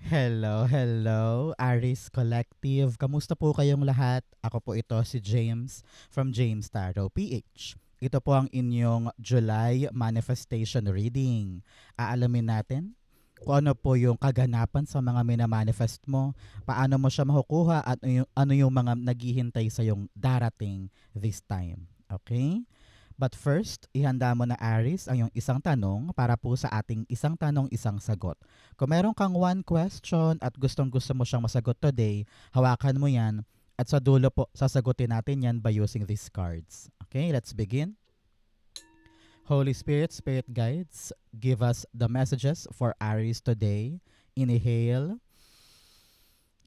Hello, hello, Aris Collective. Kamusta po kayong lahat? Ako po ito si James from James Tarot PH. Ito po ang inyong July Manifestation Reading. Aalamin natin kung ano po yung kaganapan sa mga minamanifest mo, paano mo siya makukuha at ano yung mga naghihintay sa yung darating this time. Okay? But first, ihanda mo na Aris ang iyong isang tanong para po sa ating isang tanong, isang sagot. Kung meron kang one question at gustong gusto mo siyang masagot today, hawakan mo yan at sa dulo po, sasagutin natin yan by using these cards. Okay, let's begin. Holy Spirit, Spirit Guides, give us the messages for Aries today. Inhale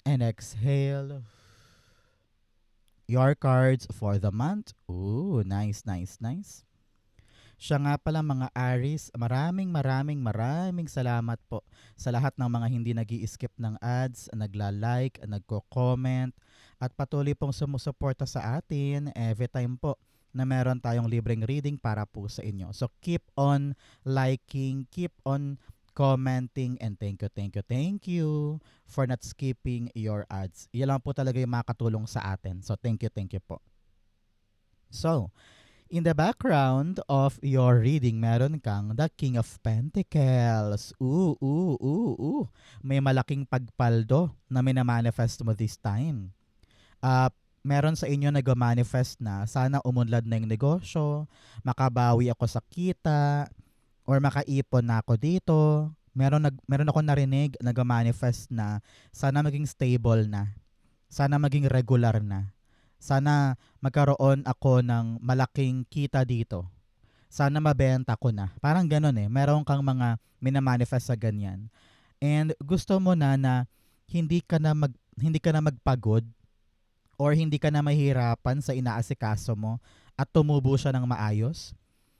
and exhale. Your cards for the month. Ooh, nice, nice, nice. Siya nga pala mga Aries, maraming salamat po sa lahat ng mga hindi nag-i-skip ng ads, nagla-like, nagko-comment, at patuloy pong sumusuporta sa atin every time po na meron tayong libreng reading para po sa inyo. So keep on liking, keep on commenting, and thank you for not skipping your ads. Yan lang po talaga yung makatulong sa atin. So thank you po. So, in the background of your reading, meron kang the King of Pentacles. May malaking pagpaldo na minamanifest mo this time. Meron sa inyo nag-manifest na sana umunlad na yung negosyo, makabawi ako sa kita, or makaipon na ako dito. Meron ako narinig nag-manifest na sana maging stable na, sana maging regular na. Sana magkaroon ako ng malaking kita dito. Sana mabenta ko na. Parang ganun eh. Meron kang mga minamanifest sa ganyan. And gusto mo na hindi ka na magpagod or hindi ka na mahirapan sa inaasikaso mo at tumubo siya ng maayos.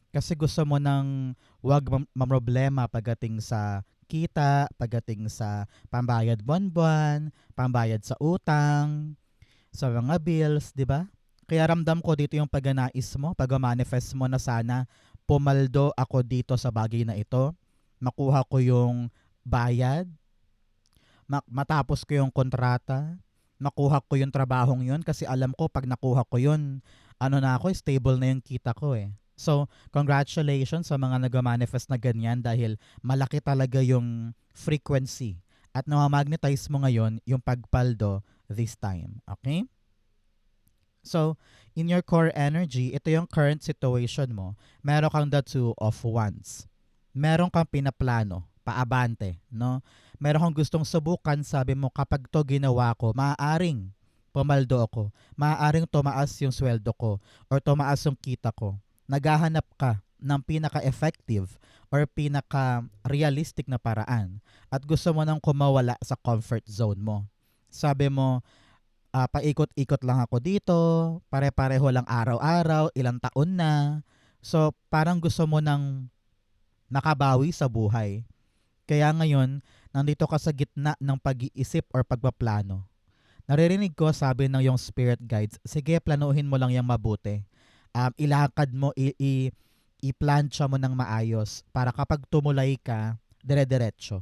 Kasi gusto mo nang wag mamroblema pagdating sa kita, pagdating sa pambayad buwan-buwan, pambayad sa utang, sa mga bills, di ba? Kaya ramdam ko dito yung pagnanais mo, pag-manifest mo na sana pumaldo ako dito sa bagay na ito, makuha ko yung bayad, matapos ko yung kontrata, makuha ko yung trabahong yun kasi alam ko pag nakuha ko yun, ano na ako, stable na yung kita ko eh. So, congratulations sa mga nag-manifest na ganyan dahil malaki talaga yung frequency at na-magnetize mo ngayon yung pagpaldo this time. Okay? So, in your core energy, ito yung current situation mo. Meron kang the two of wands. Meron kang pinaplano, paabante, no? Meron kang gustong subukan, sabi mo, kapag to ginawa ko, maaaring pumaldo ako. Maaaring tumaas yung sweldo ko or tumaas yung kita ko. Naghahanap ka ng pinaka-effective or pinaka-realistic na paraan at gusto mo nang kumawala sa comfort zone mo. Sabi mo, paikot-ikot lang ako dito, pare-pareho lang araw-araw, ilang taon na. So, parang gusto mo nang makabawi sa buhay. Kaya ngayon, nandito ka sa gitna ng pag-iisip or pagpaplano. Naririnig ko, sabi ng yung spirit guides, sige, planuhin mo lang yung mabuti. Ilakad mo, i-plancha mo ng maayos para kapag tumulay ka, dire-diretso.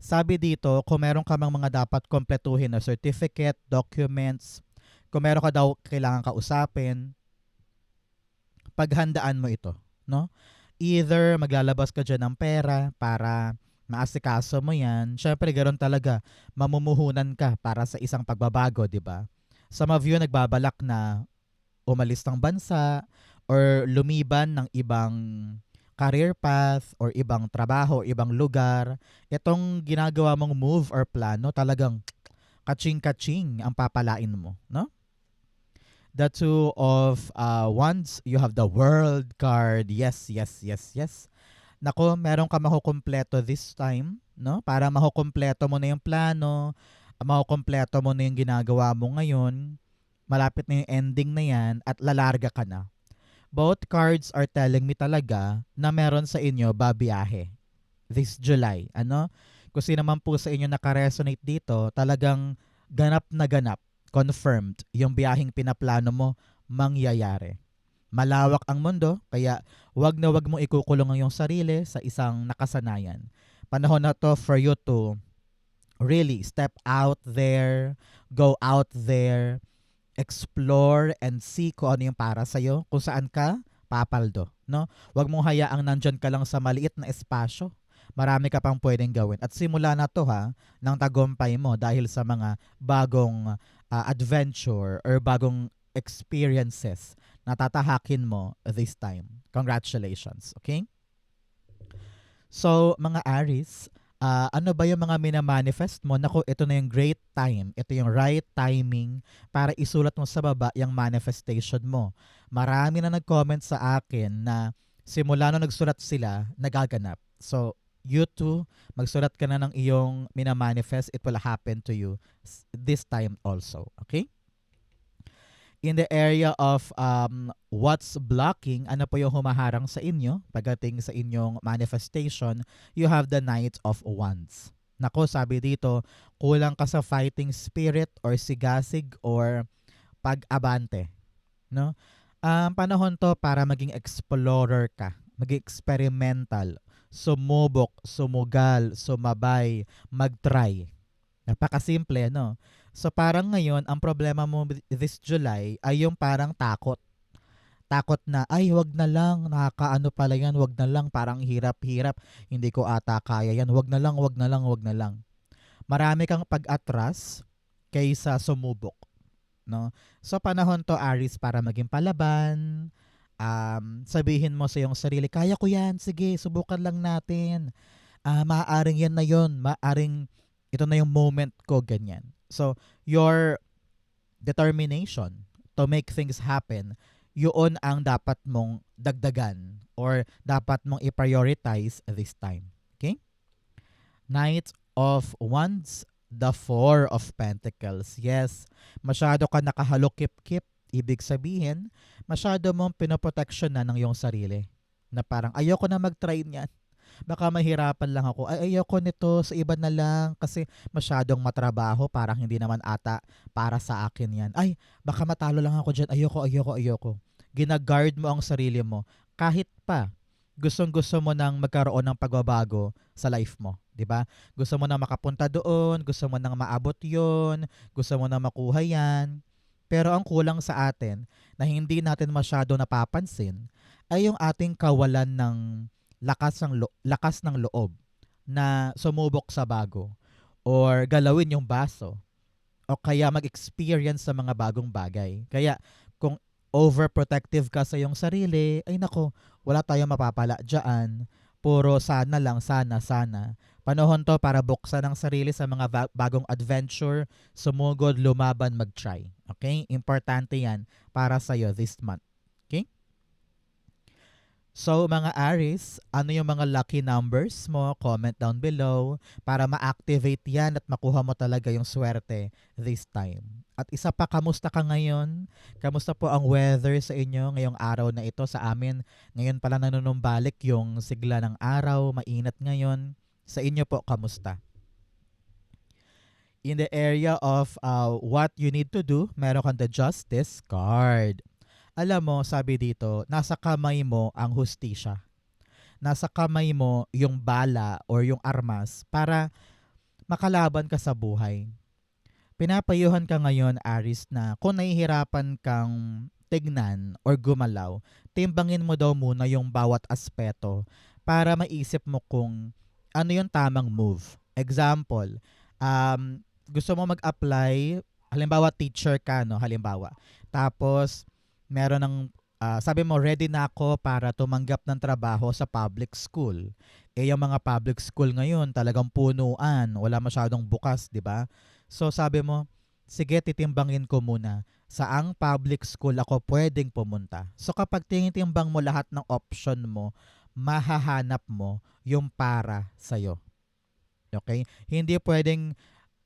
Sabi dito, kung meron ka mang mga dapat kompletuhin na certificate, documents, kung meron ka daw kailangan kausapin, paghandaan mo ito, no? Either maglalabas ka dyan ng pera para maasikaso mo yan. Syempre, ganoon talaga. Mamumuhunan ka para sa isang pagbabago, di ba? Some of you nagbabalak na umalis ng bansa or lumiban ng ibang career path or ibang trabaho, ibang lugar. Itong ginagawa mong move or plano talagang kaching-kaching ang papalain mo, no? The two of wands, you have the world card. Yes, yes, yes, yes. Nako, meron ka makukumpleto this time, no? Para makukumpleto mo na yung plano, makukumpleto mo na yung ginagawa mo ngayon, malapit na yung ending na yan at lalarga ka na. Both cards are telling me talaga na meron sa inyo babiyahe this July. Ano? Kung sino man po sa inyo nakaresonate dito, talagang ganap na ganap, confirmed, yung biyaheng pinaplano mo, mangyayari. Malawak ang mundo, kaya wag na wag mong ikukulong ang iyong sarili sa isang nakasanayan. Panahon na to for you to Really, step out there, go out there, explore and see kung ano yung para sa'yo, kung saan ka papaldo, no? Huwag mong hayaang nandyan ka lang sa maliit na espasyo. Marami ka pang pwedeng gawin. At simula na to ha, ng tagumpay mo dahil sa mga bagong adventure or bagong experiences na tatahakin mo this time. Congratulations, okay? So, mga Aries, ano ba yung mga minamanifest mo? Naku, ito na yung great time. Ito yung right timing para isulat mo sa baba yung manifestation mo. Marami na nag-comment sa akin na simula nung nagsulat sila, nagaganap. So, you too, magsulat ka na ng iyong minamanifest. It will happen to you this time also. Okay? In the area of what's blocking, ano po yung humaharang sa inyo pagdating sa inyong manifestation, you have the Knight of Wands. Nako, sabi dito, kulang ka sa fighting spirit or sigasig or pag-abante. No? Panahon to para maging explorer ka, maging experimental, sumubok, sumugal, sumabay, mag-try. Napakasimple, no? So parang ngayon, ang problema mo this July ay yung parang takot. Takot na, ay wag na lang, nakakaano pala yan, wag na lang, parang hirap-hirap, hindi ko ata kaya yan, wag na lang, wag na lang, wag na lang. Marami kang pag-atras kaysa sumubok, no? So panahon to, Aries, para maging palaban, sabihin mo sa iyong sarili, kaya ko yan, sige, subukan lang natin. Maaaring yan na yon, maaaring ito na yung moment ko, ganyan. So, your determination to make things happen, yun ang dapat mong dagdagan or dapat mong i-prioritize this time. Okay? Knight of Wands, the Four of Pentacles. Yes, masyado ka nakahalokip-kip. Ibig sabihin, masyado mong pinoprotection na ng iyong sarili. Na parang, ayoko na mag-try niyan, baka mahirapan lang ako. Ay, ayoko nito, sa iba na lang kasi masyadong matrabaho, parang hindi naman ata para sa akin yan. Ay, baka matalo lang ako dyan. Ayoko, ayoko, ayoko. Ginaguard mo ang sarili mo. Kahit pa, gustong-gusto mo nang magkaroon ng pagbabago sa life mo. 'Di ba? Gusto mo na makapunta doon, gusto mo nang maabot yon, gusto mo na makuha yan. Pero ang kulang sa atin na hindi natin masyado napapansin ay yung ating kawalan ng lakas ng loob na sumubok sa bago or galawin yung baso o kaya mag-experience sa mga bagong bagay. Kaya kung overprotective ka sa iyong sarili, ay nako, wala tayong mapapala dyan. Puro sana lang, sana, sana. Panahon to para buksan ang sarili sa mga bagong adventure, sumugod, lumaban, mag-try. Okay? Importante yan para sa'yo this month. Okay? So mga Aries, ano yung mga lucky numbers mo? Comment down below para ma-activate yan at makuha mo talaga yung swerte this time. At isa pa, kamusta ka ngayon? Kamusta po ang weather sa inyo ngayong araw na ito? Sa amin, ngayon pala nanunumbalik yung sigla ng araw, mainit ngayon. Sa inyo po, kamusta? In the area of what you need to do, meron kang the Justice card. Alam mo, sabi dito, nasa kamay mo ang hustisya. Nasa kamay mo yung bala or yung armas para makalaban ka sa buhay. Pinapayuhan ka ngayon, Aris, na kung nahihirapan kang tignan or gumalaw, timbangin mo daw muna yung bawat aspeto para maisip mo kung ano yung tamang move. Example, gusto mo mag-apply, halimbawa teacher ka, no? Halimbawa. Tapos, meron ng sabi mo ready na ako para tumanggap ng trabaho sa public school. Eh yung mga public school ngayon talagang punuan, wala masyadong bukas, 'di ba? So sabi mo, sige titimbangin ko muna saang public school ako pwedeng pumunta. So kapag tinitimbang mo lahat ng option mo, mahahanap mo yung para sa'yo. Okay? Hindi pwedeng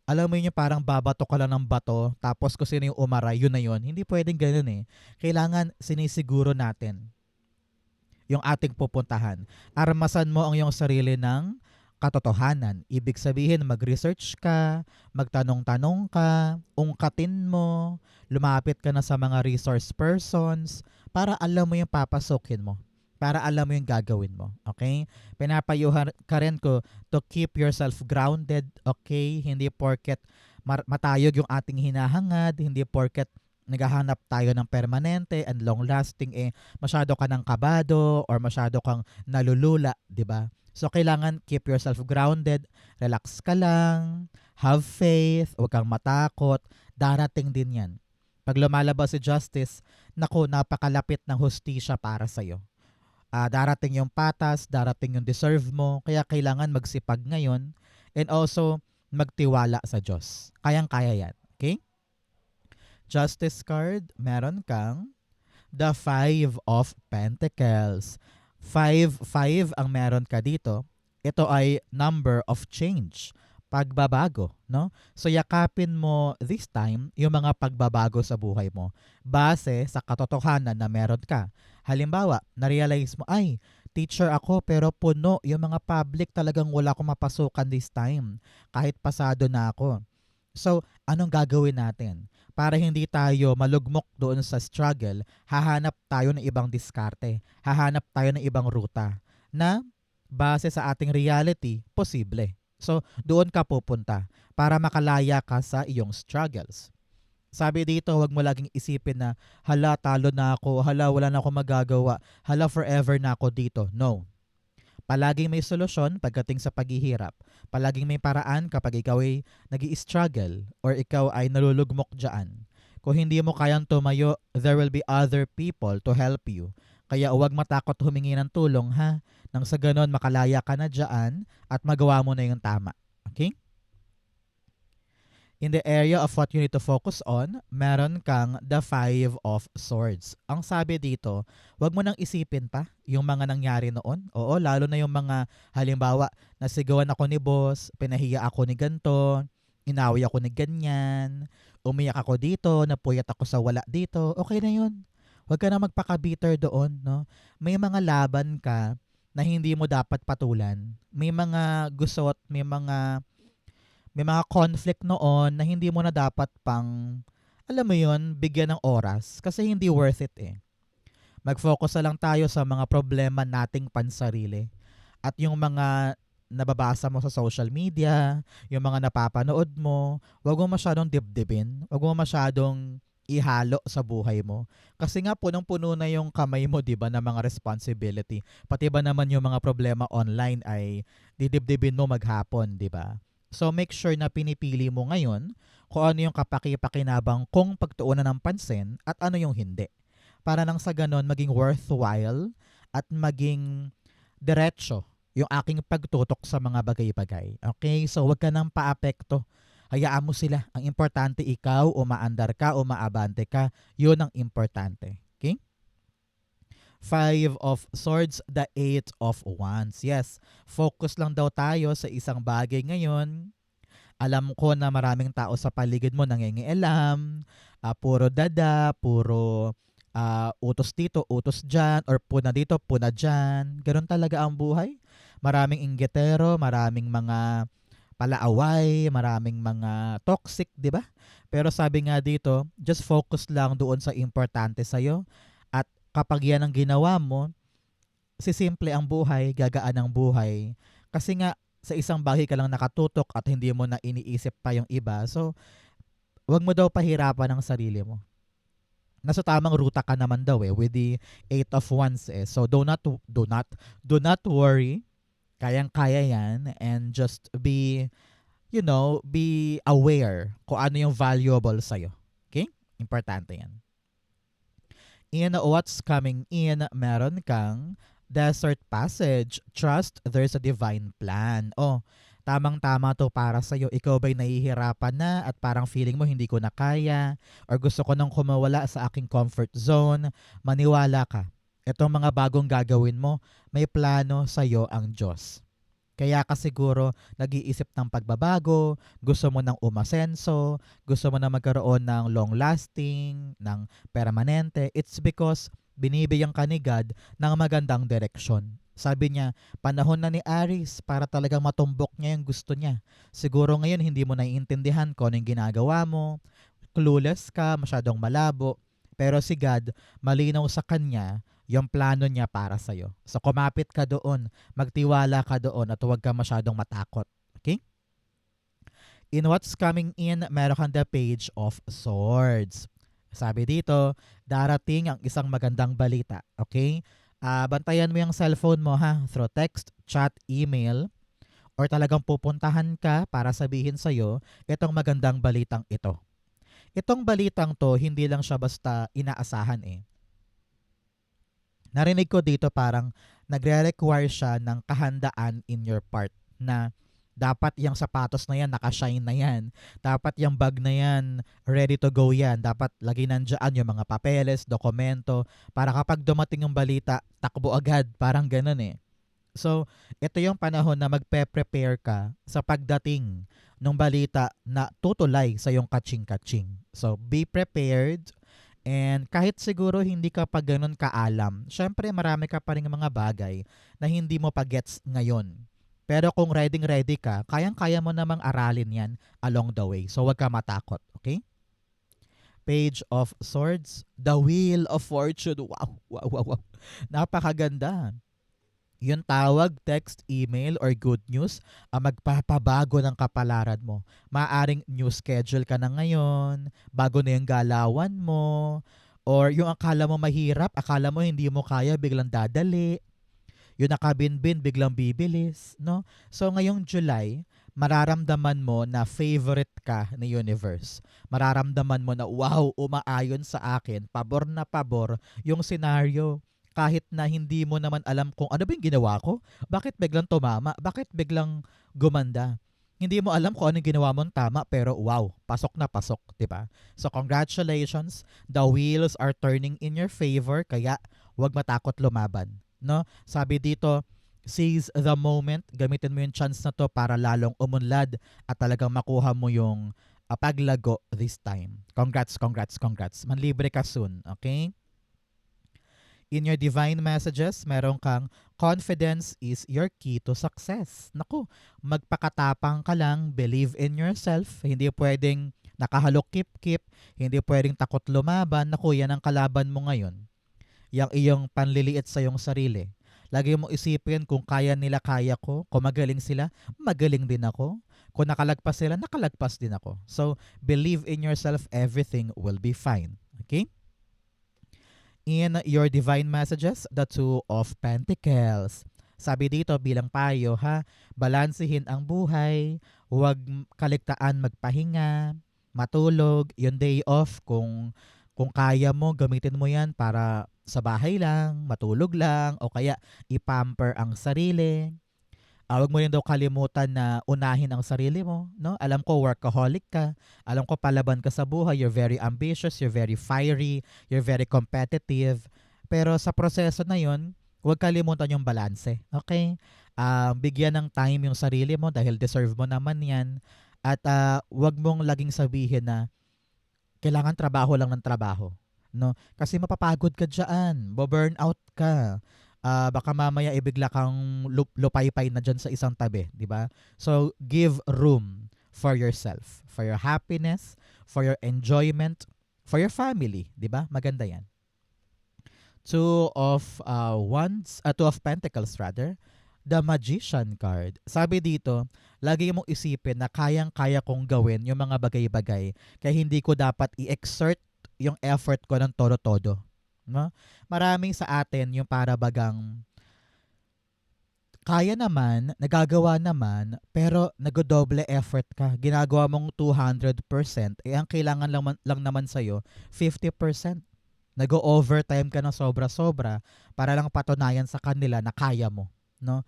alam mo yun yung parang babato ka lang ng bato tapos kung sino yung umaray, yun na yun. Hindi pwedeng ganun eh. Kailangan sinisiguro natin yung ating pupuntahan. Armasan mo ang iyong sarili ng katotohanan. Ibig sabihin, mag-research ka, magtanong-tanong ka, ungkatin mo, lumapit ka na sa mga resource persons para alam mo yung papasukin mo. para alam mo yung gagawin mo. Okay? Pinapayuhan ka rin ko to keep yourself grounded. Okay? Hindi porket matayog yung ating hinahangad, hindi porket naghahanap tayo ng permanente and long-lasting, masyado ka ng kabado or masyado kang nalulula, di ba? So, kailangan keep yourself grounded, relax ka lang, have faith, huwag kang matakot, darating din yan. Pag lumalabas si Justice, naku, napakalapit ng hustisya para sa'yo. Darating yung patas, darating yung deserve mo, kaya kailangan magsipag ngayon and also magtiwala sa Diyos. Kayang-kaya yan. Okay? Justice card, meron kang the Five of Pentacles. Five ang meron ka dito. Ito ay number of change. Pagbabago, no? So yakapin mo this time yung mga pagbabago sa buhay mo base sa katotohanan na meron ka. Halimbawa, na-realize mo, ay, teacher ako pero puno yung mga public, talagang wala akong mapasukan this time. Kahit pasado na ako. So, anong gagawin natin? Para hindi tayo malugmok doon sa struggle, hahanap tayo ng ibang diskarte. Hahanap tayo ng ibang ruta na base sa ating reality, posible. So, doon ka pupunta para makalaya ka sa iyong struggles. Sabi dito, huwag mo laging isipin na, hala, talo na ako, hala, wala na ako magagawa, hala, forever na ako dito. No. Palaging may solusyon pagdating sa paghihirap. Palaging may paraan kapag ikaw ay nag-i-struggle or ikaw ay nalulugmok dyan. Kung hindi mo kayang tumayo, there will be other people to help you. Kaya huwag matakot humingi ng tulong, ha? Nang sa ganon, makalaya ka na dyan at magawa mo na yung tama. Okay? In the area of what you need to focus on, meron kang the Five of Swords. Ang sabi dito, wag mo nang isipin pa yung mga nangyari noon. Oo, lalo na yung mga halimbawa, nasigawan ako ni boss, pinahiya ako ni ganto, inaway ako ni ganyan, umiyak ako dito, napuyat ako sa wala dito. Okay na yun. Huwag ka na magpaka-bitter doon, no? May mga laban ka na hindi mo dapat patulan. May mga gusot, may mga conflict noon na hindi mo na dapat pang, alam mo yun, bigyan ng oras kasi hindi worth it eh. Mag-focus na lang tayo sa mga problema nating pansarili at yung mga nababasa mo sa social media, yung mga napapanood mo, wag mo masyadong dibdibin, wag mo masyadong ihalo sa buhay mo. Kasi nga punong-puno na yung kamay mo, 'di ba, na mga responsibility. Pati ba naman yung mga problema online ay didibdibin mo maghapon, 'di ba? So make sure na pinipili mo ngayon kung ano yung kapaki-pakinabang kung pagtuunan ng pansin at ano yung hindi. Para nang sa ganon maging worthwhile at maging diretso yung aking pagtutok sa mga bagay-bagay. Okay? So wag ka nang paapekto. Hayaan mo sila. Ang importante ikaw, umaandar ka, umaabante ka. Yun ang importante. Okay? Five of Swords, the Eight of Wands. Yes, focus lang daw tayo sa isang bagay ngayon. Alam ko na maraming tao sa paligid mo nangingialam, puro dada, puro utos dito, utos dyan, or puna dito, puna dyan. Ganun talaga ang buhay. Maraming inggitero, maraming mga palaaway, maraming mga toxic, 'di ba? Pero sabi nga dito, just focus lang doon sa importante sa iyo at kapag 'yan ang ginawa mo, sisimple ang buhay, gagaan ang buhay. Kasi nga sa isang bagay ka lang nakatutok at hindi mo na iniisip pa yung iba. So, 'wag mo daw pahirapan ang sarili mo. Nasa tamang ruta ka naman daw with the Eight of Wands eh. So do not worry. Kayang-kaya yan and just be, be aware kung ano yung valuable sa'yo. Okay? Importante yan. In what's coming in, meron kang desert passage. Trust there's a divine plan. Oh, tamang-tama to para sa'yo. Ikaw ba'y nahihirapan na at parang feeling mo hindi ko na kaya or gusto ko nang kumawala sa aking comfort zone? Maniwala ka. Itong mga bagong gagawin mo, may plano sa'yo ang Diyos. Kaya ka siguro nag-iisip ng pagbabago, gusto mo ng umasenso, gusto mo na magkaroon ng long-lasting, ng permanente. It's because binibigyan ka ni God ng magandang direksyon. Sabi niya, panahon na ni Aries para talagang matumbok niya yung gusto niya. Siguro ngayon hindi mo naiintindihan kung ano yung ginagawa mo, clueless ka, masyadong malabo. Pero si God, malinaw sa kanya yung plano niya para sa'yo. So kumapit ka doon, magtiwala ka doon at huwag ka masyadong matakot. Okay? In what's coming in, meron kang the Page of Swords. Sabi dito, darating ang isang magandang balita. Okay? Bantayan mo yung cellphone mo ha, through text, chat, email, or talagang pupuntahan ka para sabihin sa'yo itong magandang balitang ito. Itong balitang to, hindi lang siya basta inaasahan eh. Narinig ko dito parang nagre-require siya ng kahandaan in your part na dapat yung sapatos na yan, nakashine na yan. Dapat yung bag na yan, ready to go yan. Dapat lagi nandiyan yung mga papeles, dokumento, para kapag dumating yung balita, takbo agad. Parang ganun eh. So, ito yung panahon na magpe-prepare ka sa pagdating ng balita na tutulay sa yung kaching-kaching. So, be prepared. And kahit siguro hindi ka pa ganun kaalam, syempre marami ka pa rin mga bagay na hindi mo pa gets ngayon. Pero kung ready ka, kayang-kaya mo namang aralin yan along the way. So wag ka matakot, okay? Page of Swords, the Wheel of Fortune. Wow, wow, wow, wow. Napakaganda. Yung tawag, text, email, or good news, magpapabago ng kapalaran mo. Maaring new schedule ka na ngayon, bago na yung galawan mo, or yung akala mo mahirap, akala mo hindi mo kaya, biglang dadali. Yung nakabinbin, biglang bibilis, no? So ngayong July, mararamdaman mo na favorite ka ni universe. Mararamdaman mo na wow, umaayon sa akin, pabor na pabor yung scenario. Kahit na hindi mo naman alam kung ano ba yung ginawa ko, bakit biglang tumama, bakit biglang gumanda. Hindi mo alam kung ano yung ginawa mong tama, pero wow, pasok na pasok, di ba? So congratulations, the wheels are turning in your favor, kaya wag matakot lumaban. No? Sabi dito, seize the moment, gamitin mo yung chance na to para lalong umunlad at talagang makuha mo yung paglago this time. Congrats, congrats, congrats. Manlibre ka soon, okay? In your divine messages, meron kang confidence is your key to success. Naku, magpakatapang ka lang, believe in yourself. Hindi pwedeng nakahalok kip-kip, hindi pwedeng takot lumaban. Naku, yan ang kalaban mo ngayon. Yang iyong panliliit sa iyong sarili. Lagi mo isipin kung kaya nila, kaya ko. Kung magaling sila, magaling din ako. Kung nakalagpas sila, nakalagpas din ako. So, believe in yourself, everything will be fine. Okay? In your divine messages, the Two of Pentacles. Sabi dito bilang payo ha, balansehin ang buhay, huwag kaligtaan magpahinga, matulog, yung day off kung kaya mo, gamitin mo yan para sa bahay lang, matulog lang, o kaya ipamper ang sarili. Huwag mo rin daw kalimutan na unahin ang sarili mo. No? Alam ko, workaholic ka. Alam ko, palaban ka sa buhay. You're very ambitious, you're very fiery, you're very competitive. Pero sa proseso na yun, huwag kalimutan yung balanse. Okay? Bigyan ng time yung sarili mo dahil deserve mo naman yan. At huwag mong laging sabihin na kailangan trabaho lang ng trabaho, no? Kasi mapapagod ka diyan, bo-burnout ka. Baka mamaya ibigla kang lupaypay na diyan sa isang tabi, di ba? So give room for yourself, for your happiness, for your enjoyment, for your family, di ba? Maganda 'yan. Two of Pentacles rather. The Magician card. Sabi dito, lagi mong isipin na kayang-kaya kong gawin yung mga bagay-bagay. Kaya hindi ko dapat i-exert yung effort ko ng todo-todo. No? Maraming sa atin yung para bagang kaya naman, nagagawa naman, pero nagdodoble effort ka. Ginagawa mong 200%, ang kailangan lang naman sa'yo, 50%. Nag-overtime ka ng sobra-sobra para lang patunayan sa kanila na kaya mo. No?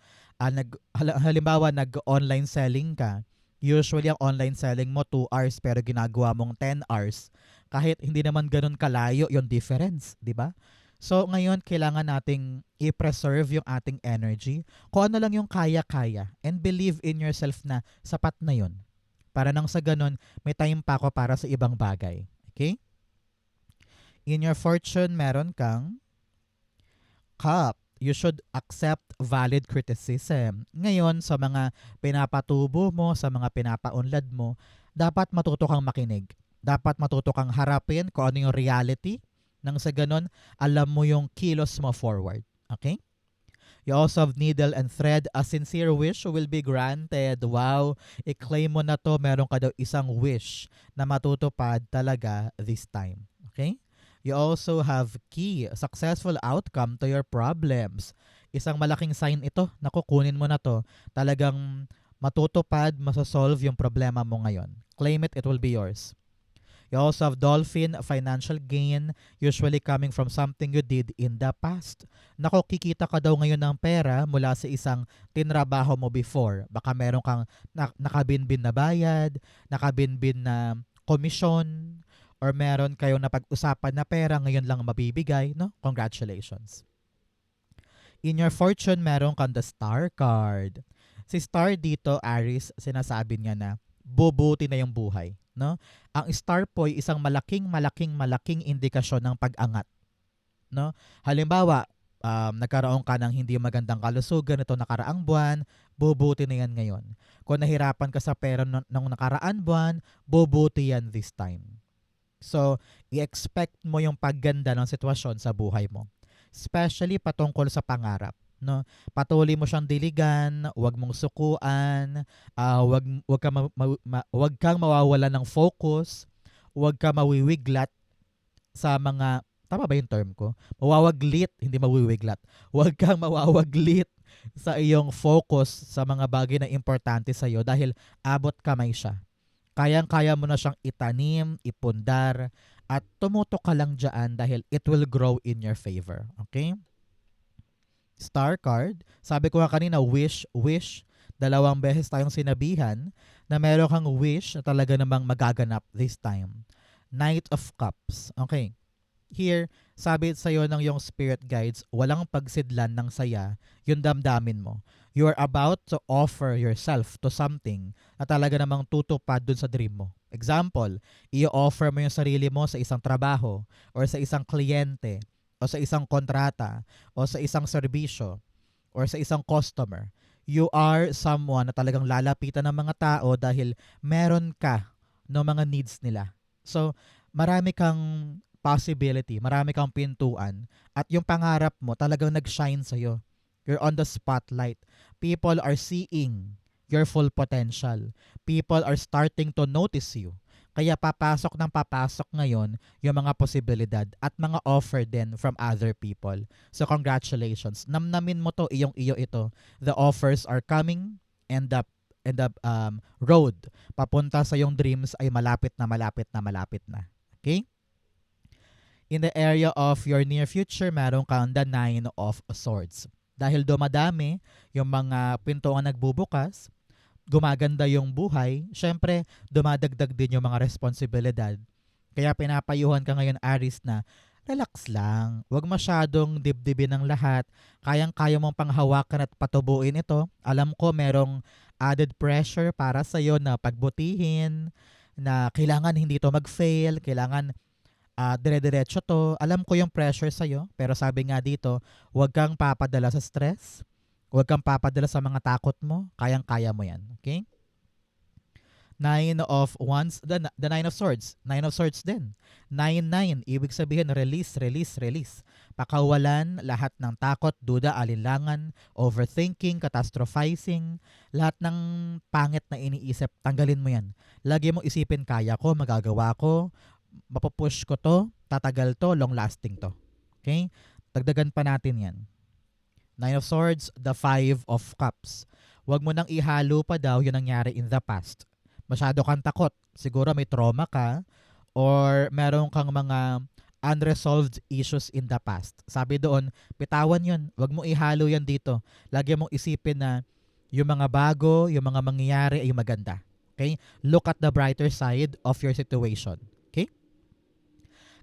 Halimbawa, nag-online selling ka. Usually, ang online selling mo 2 hours pero ginagawa mong 10 hours. Kahit hindi naman ganun kalayo yung difference, di ba? So, ngayon, kailangan nating i-preserve yung ating energy. Kung ano lang yung kaya-kaya. And believe in yourself na sapat na yun. Para nang sa ganun, may time pa ako para sa ibang bagay. Okay? In your fortune, meron kang Cup. You should accept valid criticism. Ngayon, sa mga pinapatubo mo, sa mga pinapaunlad mo, dapat matuto kang makinig. Dapat matuto kang harapin kung ano yung reality, Nang sa ganon, alam mo yung kilos mo forward. Okay? You also have needle and thread. A sincere wish will be granted. Wow! I-claim mo na to. Meron ka daw isang wish na matutupad talaga this time. Okay? You also have key. Successful outcome to your problems. Isang malaking sign ito na kukunin mo na to. Talagang matutupad, masasolve yung problema mo ngayon. Claim it, it will be yours. You also have dolphin, financial gain, usually coming from something you did in the past. Nako, kikita ka daw ngayon ng pera mula sa isang tinrabaho mo before. Baka meron kang nakabinbin na bayad, nakabinbin na komisyon, or meron kayong napag-usapan na pera ngayon lang mabibigay, no? Congratulations. In your fortune, meron kang the star card. Si star dito, Aries, sinasabi niya na bubuti na yung buhay. No? Ang star po ay isang malaking indikasyon ng pag-angat. No? Halimbawa, nagkaroon ka ng hindi magandang kalusugan ito nakaraang buwan, bubuti na yan ngayon. Kung nahirapan ka sa pera nung nakaraan buwan, bubuti yan this time. So, i-expect mo yung pagganda ng sitwasyon sa buhay mo. Especially patungkol sa pangarap. No, patuloy mo siyang diligan, wag mong sukuan, wag kang mawawalan ng focus, wag kang mawiwiglat sa mga, tama ba yung term ko? Mawawaglit, hindi mawiwiglat. Wag kang mawawaglit sa iyong focus sa mga bagay na importante sa iyo dahil abot kamay siya. Kayang-kaya mo na siyang itanim, ipundar, at tumutok ka lang dyan dahil it will grow in your favor. Okay? Star card. Sabi ko nga kanina, wish. Dalawang beses tayong sinabihan na meron kang wish na talaga namang magaganap this time. Knight of Cups. Okay. Here, sabi sa'yo ng yung spirit guides, walang pagsidlan ng saya yung damdamin mo. You are about to offer yourself to something na talaga namang tutupad dun sa dream mo. Example, i-offer mo yung sarili mo sa isang trabaho or sa isang kliyente o sa isang kontrata, o sa isang serbisyo, or sa isang customer. You are someone na talagang lalapitan ng mga tao dahil meron ka ng mga needs nila. So, marami kang possibility, marami kang pintuan, at yung pangarap mo talagang nag-shine sa'yo. You're on the spotlight. People are seeing your full potential. People are starting to notice you. Kaya papasok ngayon yung mga posibilidad at mga offer din from other people. So congratulations. Namnamin mo to, iyong-iyo ito. The offers are coming and the road papunta sa yung dreams ay malapit na. Okay? In the area of your near future, meron kang the 9 of Swords. Dahil dumadami yung mga pintuan nagbubukas, gumaganda yung buhay, syempre dumadagdag din yung mga responsibilidad. Kaya pinapayuhan ka ngayon, Aries, na relax lang. Huwag masyadong dibdibin ng lahat. Kayang-kaya mong panghawakan at patubuin ito. Alam ko merong added pressure para sa'yo na pagbutihin, na kailangan hindi to mag-fail, kailangan dire-diretso to. Alam ko yung pressure sa'yo, pero sabi nga dito, huwag kang papadala sa stress. Huwag kang papadala sa mga takot mo. Kayang-kaya mo yan. Okay? 9 of Wands, the 9 of Swords. 9 of Swords din. 9-9. Ibig sabihin, release. Pakawalan lahat ng takot, duda, alinlangan, overthinking, catastrophizing, lahat ng pangit na iniisip, tanggalin mo yan. Lagi mong isipin, kaya ko, magagawa ko, mapupush ko to, tatagal to, long-lasting to. Okay? Dagdagan pa natin yan. 9 of Swords, the 5 of Cups. Huwag mo nang ihalo pa daw yung nangyari in the past. Masyado kang takot. Siguro may trauma ka or meron kang mga unresolved issues in the past. Sabi doon, pitawan yun. Huwag mo ihalo yan dito. Lagi mong isipin na yung mga bago, yung mga mangyayari ay maganda. Okay? Look at the brighter side of your situation. Okay?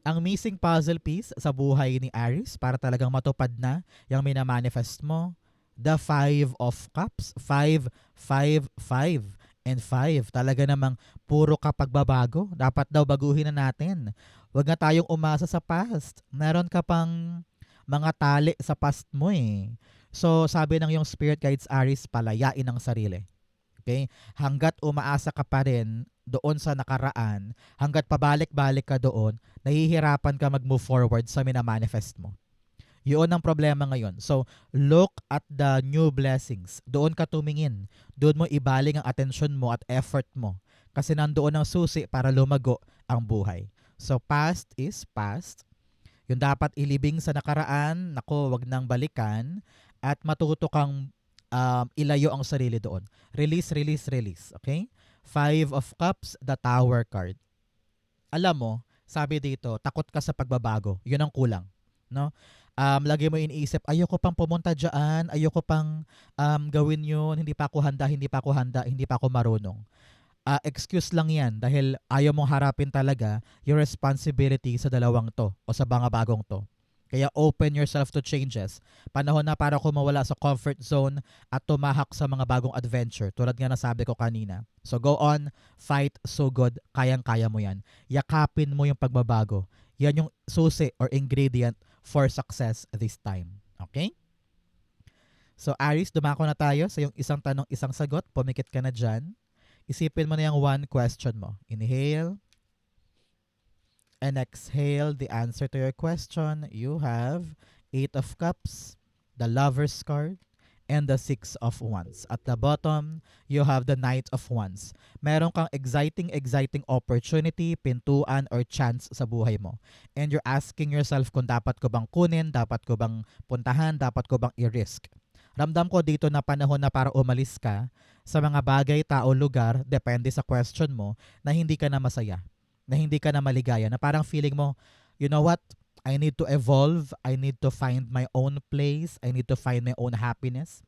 Ang missing puzzle piece sa buhay ni Aries para talagang matupad na yung minamanifest mo, the 5 of Cups. 5, 5, 5, and 5. Talaga namang puro ka pagbabago. Dapat daw baguhin na natin. Huwag na tayong umasa sa past. Meron ka pang mga tali sa past mo eh. So sabi ng yung spirit guides, Aries, palayain ang sarili. Okay? Hanggat umaasa ka pa rin doon sa nakaraan, hanggat pabalik-balik ka doon, nahihirapan ka mag-move forward sa minamanifest mo. Yun ang problema ngayon. So, look at the new blessings. Doon ka tumingin. Doon mo ibaling ang atensyon mo at effort mo. Kasi nandoon ang susi para lumago ang buhay. So, past is past. Yung dapat ilibing sa nakaraan, nako, wag nang balikan. At matuto kang ilayo ang sarili doon. Release, release, release. Okay? Five of Cups, the Tower card. Alam mo, sabi dito, takot ka sa pagbabago. Yun ang kulang. No? Lagi mo iniisip, ayoko pang pumunta dyan, ayoko pang gawin yun, hindi pa ako handa, hindi pa ako handa, hindi pa ako marunong. Excuse lang yan dahil ayaw mong harapin talaga yung responsibility sa dalawang to o sa mga bagong to. Kaya open yourself to changes. Panahon na para kumawala sa comfort zone at tumahak sa mga bagong adventure. Tulad nga nasabi ko kanina. So go on, fight so good, kayang-kaya mo yan. Yakapin mo yung pagbabago. Yan yung susi or ingredient for success this time. Okay? So Aries, dumako na tayo sa yung isang tanong, isang sagot. Pumikit ka na dyan. Isipin mo na yung one question mo. Inhale. And exhale the answer to your question. You have 8 of Cups, the Lover's card, and the 6 of Wands. At the bottom, you have the Knight of Wands. Meron kang exciting opportunity, pintuan, or chance sa buhay mo. And you're asking yourself kung dapat ko bang kunin, dapat ko bang puntahan, dapat ko bang i-risk. Ramdam ko dito na panahon na para umalis ka sa mga bagay, tao, lugar, depende sa question mo, na hindi ka na masaya, na hindi ka na maligaya, na parang feeling mo, you know what, I need to evolve, I need to find my own place, I need to find my own happiness.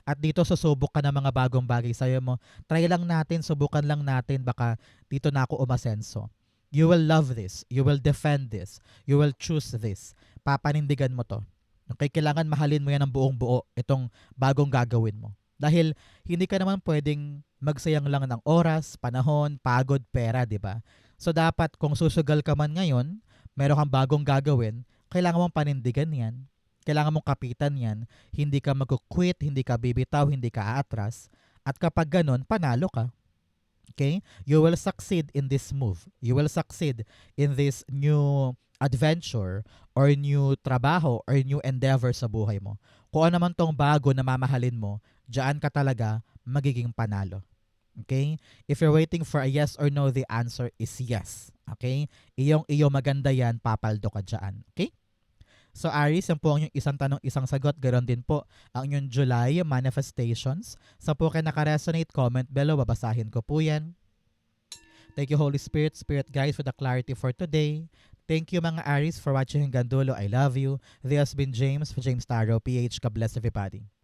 At dito susubok ka ng mga bagong bagay. Sayo mo, try lang natin, subukan lang natin, baka dito na ako umasenso. You will love this, you will defend this, you will choose this. Papanindigan mo to. Okay, kailangan mahalin mo yan ng buong buo, itong bagong gagawin mo. Dahil hindi ka naman pwedeng magsayang lang ng oras, panahon, pagod, pera, di ba? So dapat kung susugal ka man ngayon, meron kang bagong gagawin, kailangan mong panindigan yan, kailangan mong kapitan yan, hindi ka mag-quit, hindi ka bibitaw, hindi ka aatras, at kapag ganun, panalo ka. Okay? You will succeed in this move. You will succeed in this new adventure or new trabaho or new endeavor sa buhay mo. Kung ano man tong bago na mamahalin mo, diyan ka talaga magiging panalo. Okay? If you're waiting for a yes or no, the answer is yes. Okay? Iyong maganda yan, papaldo ka dyan. Okay? So Aries, yan po ang yung isang tanong, isang sagot. Ganon din po ang inyong July manifestations. Sa po kayo nakaresonate, comment below. Babasahin ko po yan. Thank you Holy Spirit, Spirit Guides for the clarity for today. Thank you mga Aries for watching hanggang dulo. I love you. This has been James for James Taro PH. God bless everybody.